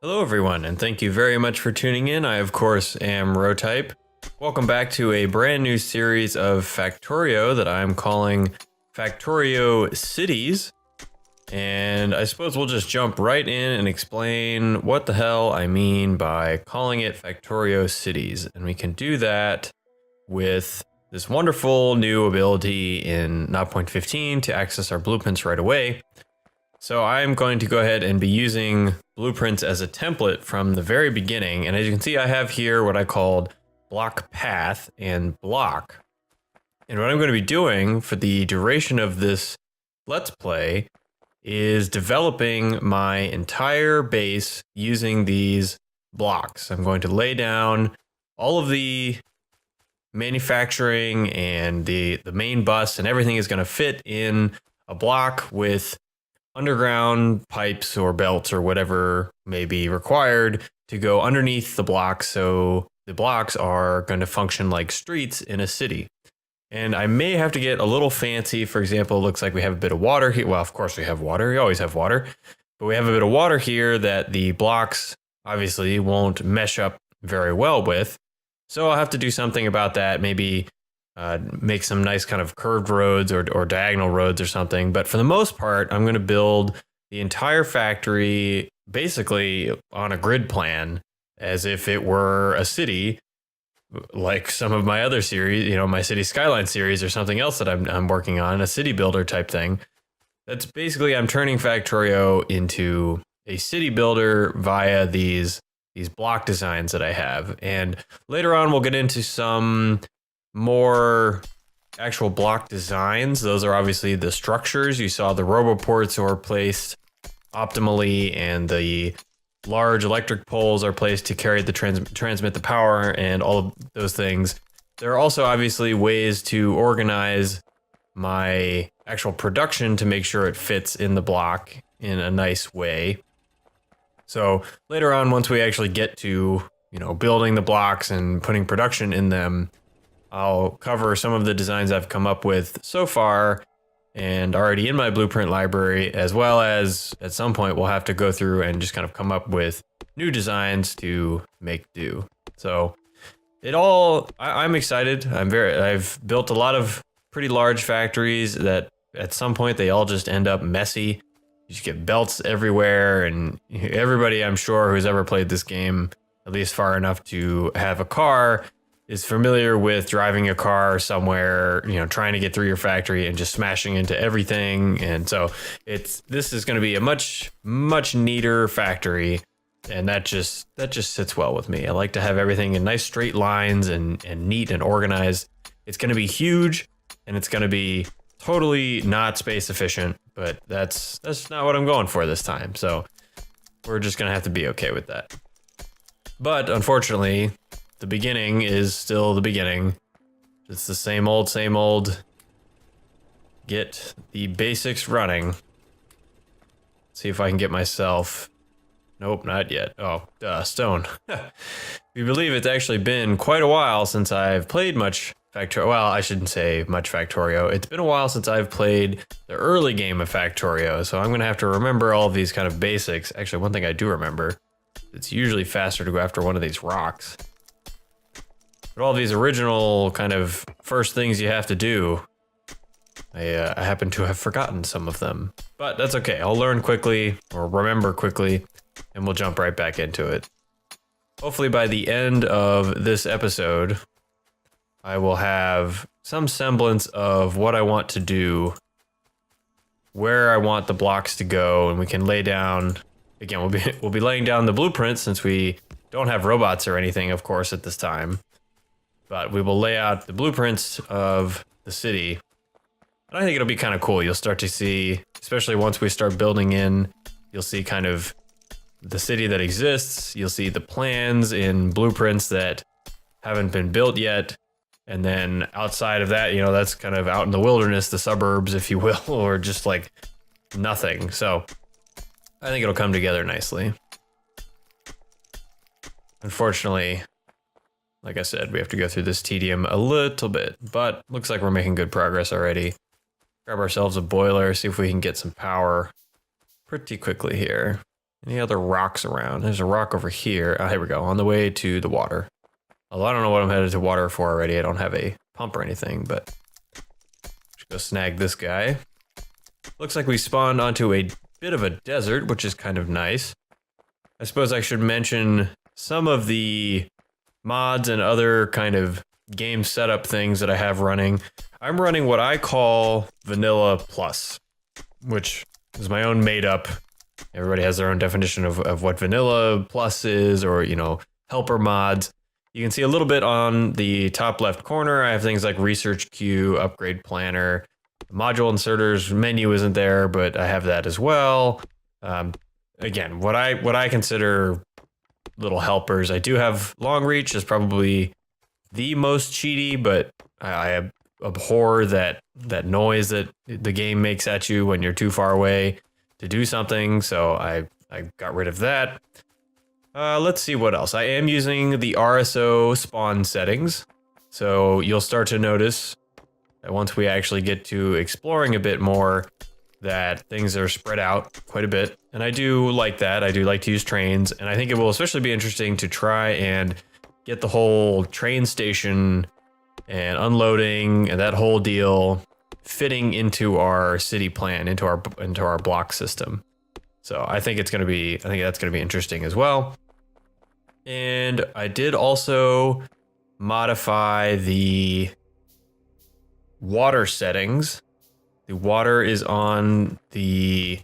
Hello everyone, and thank you very much for tuning in. I of course am Rotype. Welcome back to a brand new series of Factorio that I'm calling Factorio Cities. And I suppose we'll just jump right in and explain what the hell I mean by calling it Factorio Cities. And we can do that with this wonderful new ability in 0.15 to access our blueprints right away. So I'm going to go ahead and be using blueprints as a template from the very beginning. And as you can see, I have here what I called block path and block. And what I'm going to be doing for the duration of this Let's Play is developing my entire base using these blocks. I'm going to lay down all of the manufacturing and the main bus, and everything is going to fit in a block with underground pipes or belts or whatever may be required to go underneath the blocks, so the blocks are going to function like streets in a city. And I may have to get a little fancy. For example, it looks like we have a bit of water here. Well, of course we have water. We always have water. But we have a bit of water here that the blocks obviously won't mesh up very well with. So I'll have to do something about that. Maybe make some nice kind of curved roads or diagonal roads or something. But for the most part, I'm going to build the entire factory basically on a grid plan as if it were a city, like some of my other series, you know, my City Skyline series or something else that I'm working on, a city builder type thing. That's basically, I'm turning Factorio into a city builder via these block designs that I have. And later on, we'll get into some more actual block designs. Those are obviously the structures. You saw the roboports are placed optimally, and the large electric poles are placed to carry the transmit the power and all of those things. There are also obviously ways to organize my actual production to make sure it fits in the block in a nice way. So later on, once we actually get to, you know, building the blocks and putting production in them, I'll cover some of the designs I've come up with so far and already in my blueprint library, as well as at some point we'll have to go through and just kind of come up with new designs to make do. So I'm excited. I've built a lot of pretty large factories that at some point they all just end up messy. You just get belts everywhere, and everybody I'm sure who's ever played this game, at least far enough to have a car, is familiar with driving a car somewhere, you know, trying to get through your factory and just smashing into everything. And so this is going to be a much neater factory, and that just sits well with me. I like to have everything in nice straight lines and neat and organized. It's going to be huge, and it's going to be totally not space efficient, but that's not what I'm going for this time. So we're just going to have to be okay with that. But unfortunately, the beginning is still the beginning. It's the same old. Get the basics running. See if I can get myself... Nope, not yet. Oh, stone. You believe it's actually been quite a while since I've played much Factorio. Well, I shouldn't say much Factorio. It's been a while since I've played the early game of Factorio, so I'm going to have to remember all of these kind of basics. Actually, one thing I do remember, it's usually faster to go after one of these rocks. But all these original kind of first things you have to do, I happen to have forgotten some of them. But that's okay. I'll learn quickly, or remember quickly, and we'll jump right back into it. Hopefully by the end of this episode, I will have some semblance of what I want to do, where I want the blocks to go, and we can lay down... Again, we'll be laying down the blueprints since we don't have robots or anything, of course, at this time. But we will lay out the blueprints of the city. And I think it'll be kind of cool. You'll start to see, especially once we start building in, you'll see kind of the city that exists. You'll see the plans in blueprints that haven't been built yet. And then outside of that, you know, that's kind of out in the wilderness, the suburbs, if you will, or just like nothing. So I think it'll come together nicely. Unfortunately, like I said, we have to go through this tedium a little bit, but looks like we're making good progress already. Grab ourselves a boiler, see if we can get some power pretty quickly here. Any other rocks around? There's a rock over here. Oh, here we go, on the way to the water. Although I don't know what I'm headed to water for already. I don't have a pump or anything, but just go snag this guy. Looks like we spawned onto a bit of a desert, which is kind of nice. I suppose I should mention some of the mods and other kind of game setup things that I have running. I'm running what I call Vanilla Plus, which is my own made up. Everybody has their own definition of what Vanilla Plus is, or, you know, helper mods. You can see a little bit on the top left corner. I have things like Research Queue, Upgrade Planner, Module Inserters menu isn't there, but I have that as well. Again, what I consider little helpers. I do have Long Reach is probably the most cheaty, but I abhor that noise that the game makes at you when you're too far away to do something. So I got rid of that. Let's see what else. I am using the RSO spawn settings. So you'll start to notice that once we actually get to exploring a bit more, that things are spread out quite a bit. And I do like that. I do like to use trains. And I think it will especially be interesting to try and get the whole train station and unloading and that whole deal fitting into our city plan, into our block system. So I think that's going to be interesting as well. And I did also modify the water settings. The water is on the,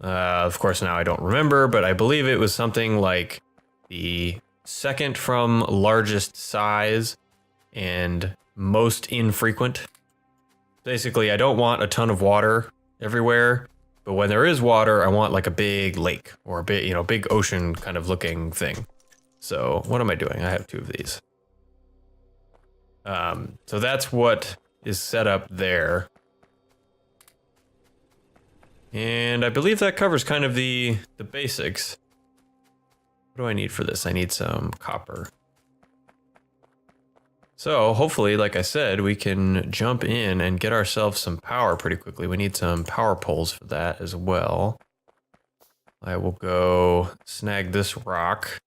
of course now I don't remember, but I believe it was something like the second from largest size and most infrequent. Basically, I don't want a ton of water everywhere, but when there is water, I want like a big lake or a big, big ocean kind of looking thing. So what am I doing? I have two of these. So that's what is set up there. And I believe that covers kind of the basics. What do I need for this? I need some copper. So hopefully, like I said, we can jump in and get ourselves some power pretty quickly. We need some power poles for that as well. I will go snag this rock.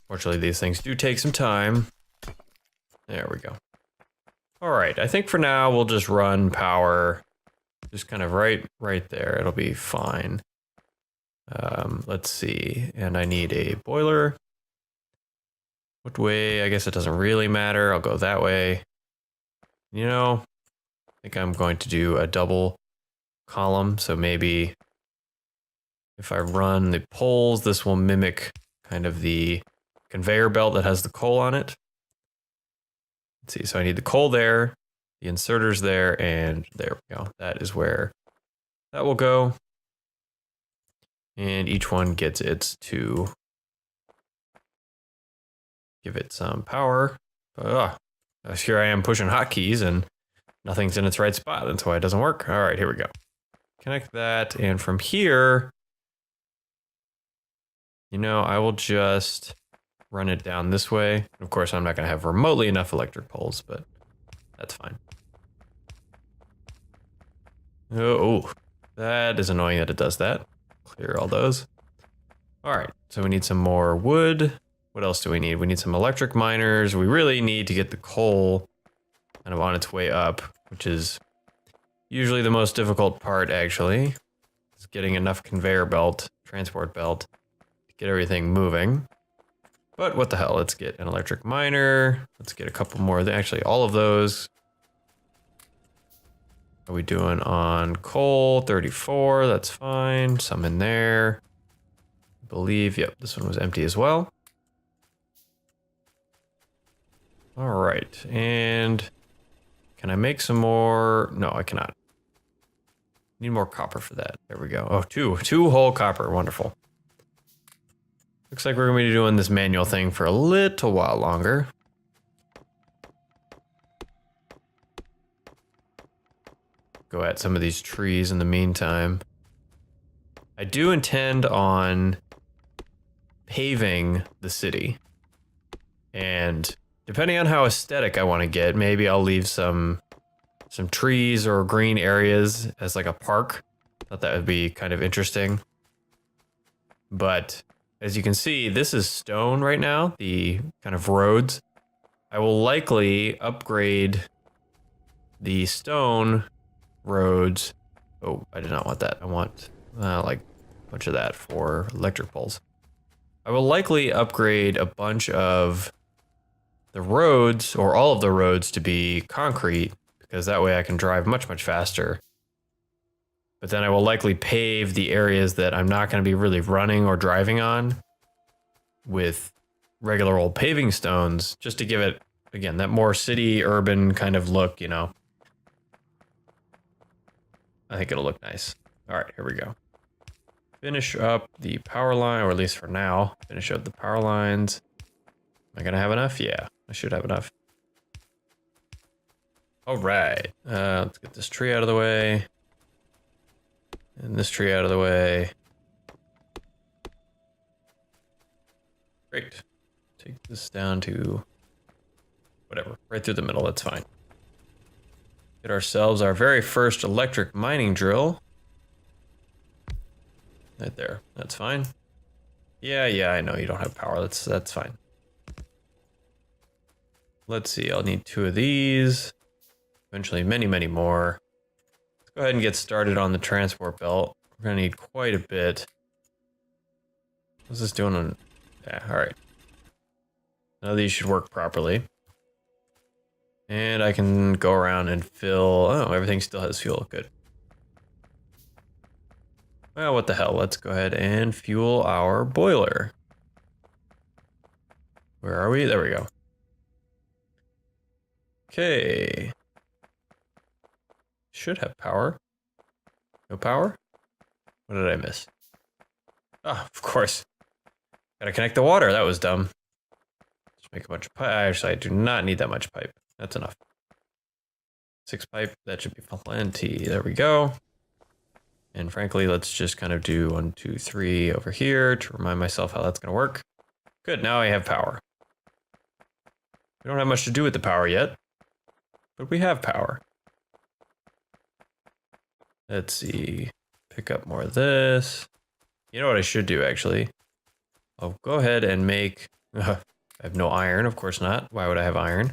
Fortunately, these things do take some time. There we go. All right, I think for now we'll just run power just kind of right there. It'll be fine. Let's see, and I need a boiler. What way? I guess it doesn't really matter. I'll go that way. I think I'm going to do a double column. So maybe if I run the poles, this will mimic kind of the conveyor belt that has the coal on it. Let's see. So I need the coal there, the inserters there, and there we go. That is where that will go. And each one gets its two. Give it some power. Here I am pushing hotkeys and nothing's in its right spot. That's why it doesn't work. All right, here we go. Connect that. And from here, I will just run it down this way. Of course, I'm not going to have remotely enough electric poles, but that's fine. Oh, that is annoying that it does that. Clear all those. All right, so we need some more wood. What else do we need? We need some electric miners. We really need to get the coal kind of on its way up, which is usually the most difficult part, actually. It's getting enough conveyor belt, transport belt, to get everything moving. But what the hell, let's get an electric miner. Let's get a couple more, actually all of those. How are we doing on coal? 34, that's fine. Some in there. I believe, yep, this one was empty as well. All right, and can I make some more? No, I cannot. Need more copper for that. There we go. Oh, two whole copper, wonderful. Looks like we're gonna be doing this manual thing for a little while longer. Go at some of these trees in the meantime. I do intend on paving the city, and depending on how aesthetic I want to get, maybe I'll leave some trees or green areas as like a park. Thought that would be kind of interesting. But as you can see, this is stone right now, the kind of roads. I will likely upgrade the stone roads. Oh, I did not want that. I want like a bunch of that for electric poles. I will likely upgrade a bunch of the roads, or all of the roads, to be concrete, because that way I can drive much, much faster. But then I will likely pave the areas that I'm not going to be really running or driving on with regular old paving stones, just to give it, again, that more city urban kind of look, you know. I think it'll look nice. All right, here we go. Finish up the power line, or at least for now, finish up the power lines. Am I gonna have enough? Yeah, I should have enough. All right, let's get this tree out of the way. And this tree out of the way. Great. Take this down to whatever, right through the middle, that's fine. Get ourselves our very first electric mining drill. Right there, that's fine. Yeah, I know you don't have power, that's fine. Let's see, I'll need 2 of these. Eventually many, many more. Let's go ahead and get started on the transport belt. We're gonna need quite a bit. What's this doing on, yeah, all right. Now these should work properly. And I can go around and fill, oh, everything still has fuel, good. Well, what the hell, let's go ahead and fuel our boiler. Where are we? There we go. Okay. Should have power. No power? What did I miss? Ah, of course. Gotta connect the water, that was dumb. Just make a bunch of pipe. Actually, I do not need that much pipe. That's enough. 6 pipe, that should be plenty. There we go. And frankly, let's just kind of do 1, 2, 3 over here to remind myself how that's gonna work. Good, now I have power. We don't have much to do with the power yet, but we have power. Let's see, pick up more of this. You know what I should do, actually? I'll go ahead and make, I have no iron, of course not. Why would I have iron?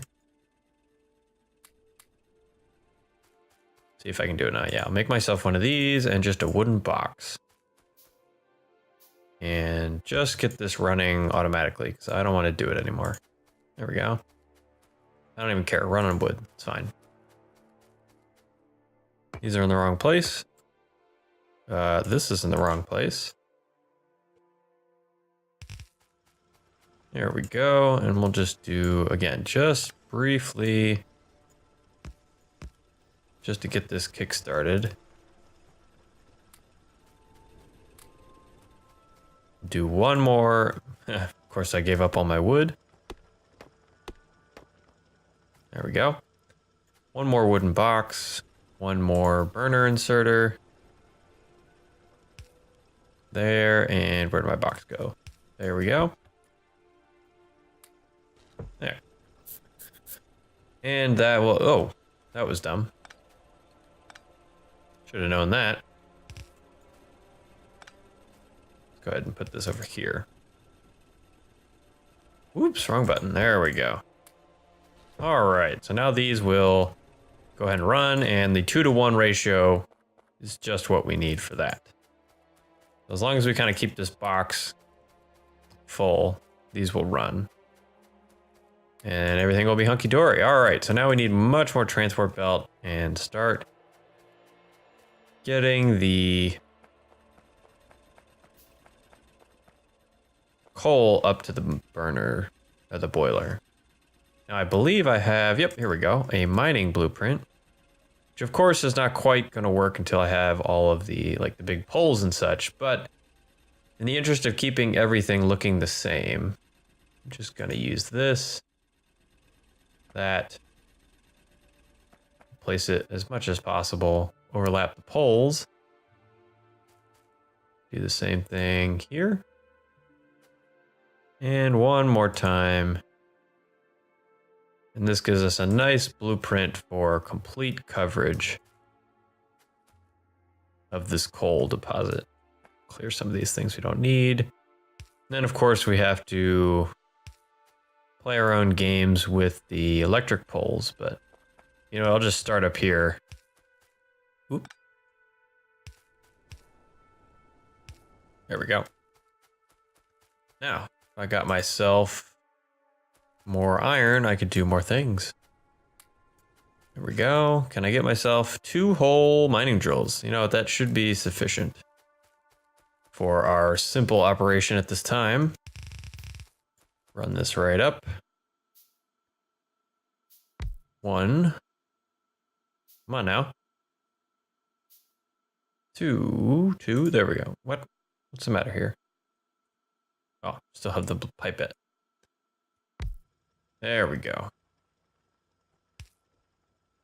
See if I can do it now. Yeah, I'll make myself one of these and just a wooden box. And just get this running automatically, because I don't want to do it anymore. There we go. I don't even care, run on wood, it's fine. These are in the wrong place. This is in the wrong place. There we go, and we'll just do, again, just briefly, just to get this kick started. Do one more. Of course, I gave up all my wood. There we go. One more wooden box. One more burner inserter. There, and where did my box go? There we go. There. And that will, oh, that was dumb. Should have known that. Let's go ahead and put this over here. Whoops, wrong button. There we go. All right, so now these will go ahead and run, and the 2-to-1 ratio is just what we need for that. As long as we kind of keep this box full, these will run. And everything will be hunky-dory. All right, so now we need much more transport belt and start getting the coal up to the burner, or the boiler. Now I believe I have, yep, here we go, a mining blueprint, which of course is not quite going to work until I have all of the, like the big poles and such, but in the interest of keeping everything looking the same, I'm just going to use this, that, place it as much as possible, overlap the poles, do the same thing here, and one more time. And this gives us a nice blueprint for complete coverage. of this coal deposit. Clear some of these things we don't need. And then of course we have to play our own games with the electric poles, but you know, I'll just start up here. Oop. There we go. Now, if I got myself more iron, I could do more things. There we go. Can I get myself 2 whole mining drills? You know, that should be sufficient for our simple operation at this time. Run this right up. 1. Come on now. 2. There we go. What's the matter here? Oh, still have the pipette. There we go.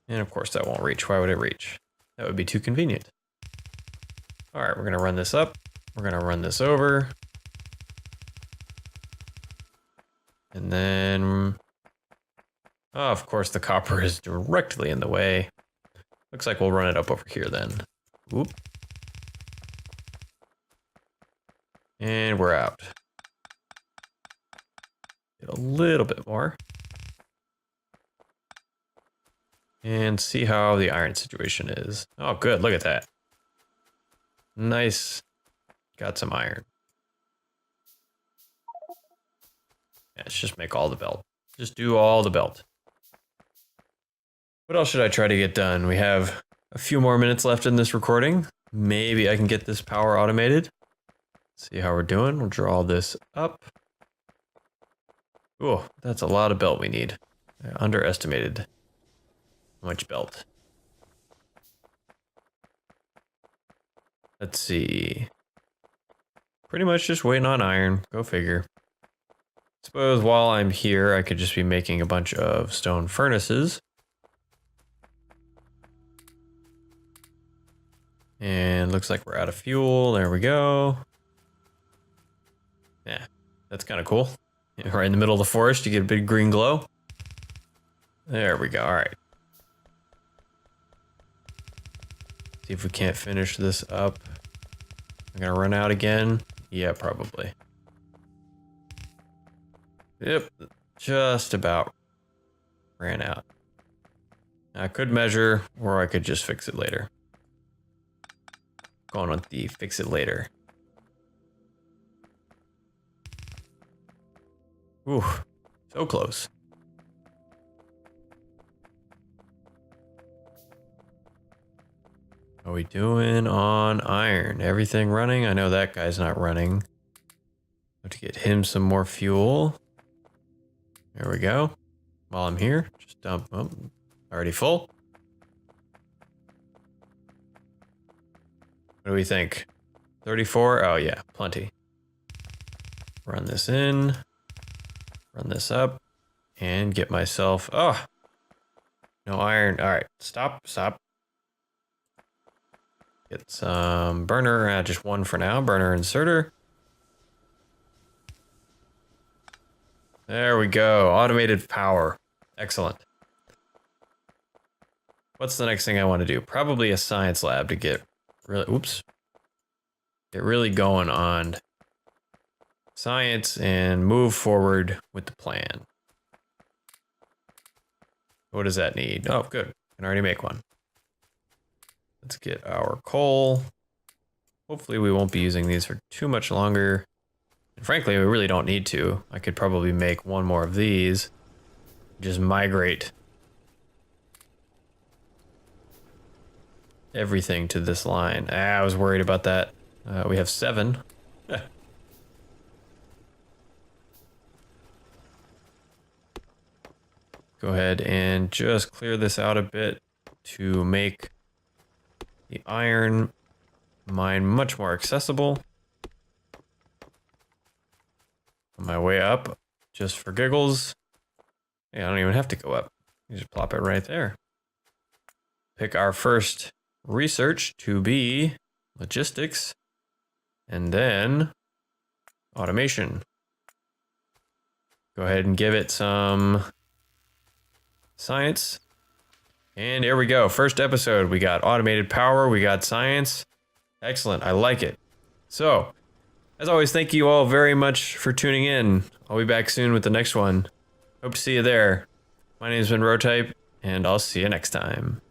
And of course that won't reach. Why would it reach? That would be too convenient. All right, we're gonna run this up. We're gonna run this over. And then, oh, of course the copper is directly in the way. Looks like we'll run it up over here then. Oop. And we're out. Get a little bit more. And see how the iron situation is. Oh, good. Look at that. Nice. Got some iron. Yeah, let's just make all the belt. Just do all the belt. What else should I try to get done? We have a few more minutes left in this recording. Maybe I can get this power automated. See how we're doing. We'll draw this up. Oh, that's a lot of belt we need. I underestimated how much belt. Let's see. Pretty much just waiting on iron. Go figure. Suppose while I'm here, I could just be making a bunch of stone furnaces. And looks like we're out of fuel. There we go. Yeah, that's kind of cool. Right in the middle of the forest, you get a big green glow. There we go. All right. See if we can't finish this up. I'm gonna run out again. Yeah, probably. Yep, just about ran out. I could measure, or I could just fix it later. Going on the fix it later. Ooh, so close. How are we doing on iron? Everything running? I know that guy's not running. Have to get him some more fuel. There we go. While I'm here, just dump. Oh, already full. What do we think? 34? Oh yeah, plenty. Run this in. Run this up. And get myself... Oh! No iron. Alright, stop. Get some burner. Just one for now. Burner inserter. There we go. Automated power. Excellent. What's the next thing I want to do? Probably a science lab to get really... Oops. Get really going on science and move forward with the plan. What does that need? Oh, good. I can already make one. Let's get our coal. Hopefully we won't be using these for too much longer. And frankly, we really don't need to. I could probably make one more of these. Just migrate everything to this line. I was worried about that. We have 7. Go ahead and just clear this out a bit to make the iron mine much more accessible. On my way up, just for giggles. Yeah, I don't even have to go up. You just plop it right there. Pick our first research to be logistics, and then automation. Go ahead and give it some science. And here we go. First episode, we got automated power, we got science. Excellent. I like it. So, as always, thank you all very much for tuning in. I'll be back soon with the next one. Hope to see you there. My name's been Rotype, and I'll see you next time.